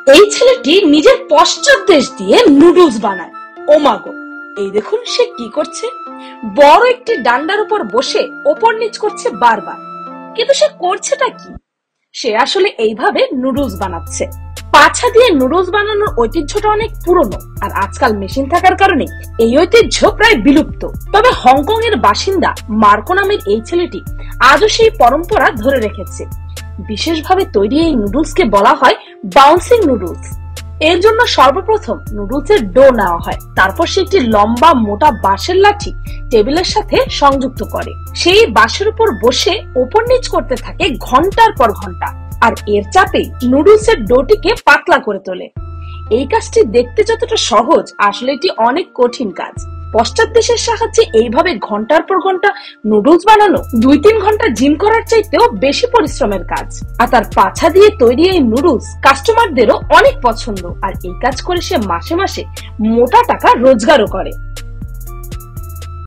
এই ছেলেটি নিজের পশ্চাৎ দেশ দিয়ে নুডলস বানায়। ও মাগো, এই দেখুন সে কি করছে। বড় একটি ডান্ডার উপর বসে ওপর নিচ করছে বারবার। কিন্তু সে করছেটা কি? সে আসলে এইভাবে নুডলস বানাচ্ছে। পাছা দিয়ে নুডলস বানানোর ঐতিহ্যটা অনেক পুরনো, আর আজকাল মেশিন থাকার কারণে এই ঐতিহ্য প্রায় বিলুপ্ত। তবে হংকং এর বাসিন্দা মার্কো নামের এই ছেলেটি আজও সেই পরম্পরা ধরে রেখেছে। বিশেষভাবে তৈরি এই নুডলসকে বলা হয় বাউন্সিং নুডলস। এর জন্য সর্বপ্রথম নুডলসের ডো নেওয়া হয়, তারপর সে একটি লম্বা মোটা বাঁশের লাঠি টেবিলের সাথে সংযুক্ত করে। সেই বাঁশের উপর বসে ওপর নিচ করতে থাকে ঘন্টার পর ঘন্টা, আর এর চাপে নুডলসের ডোটিকে পাতলা করে তোলে। এই কাজটি দেখতে যতটা সহজ, আসলে এটি অনেক কঠিন কাজ। পশ্চাৎ দেশের সাহায্যে এইভাবে ঘন্টার পর ঘন্টা নুডলস বানানো 2-3 ঘন্টা জিম করার চাইতেও বেশি পরিশ্রমের কাজ। আর তার পাছা দিয়ে তৈরি এই নুডলস কাস্টমারদেরও অনেক পছন্দ, আর এই কাজ করে সে মাসে মাসে মোটা টাকা রোজগারও করে।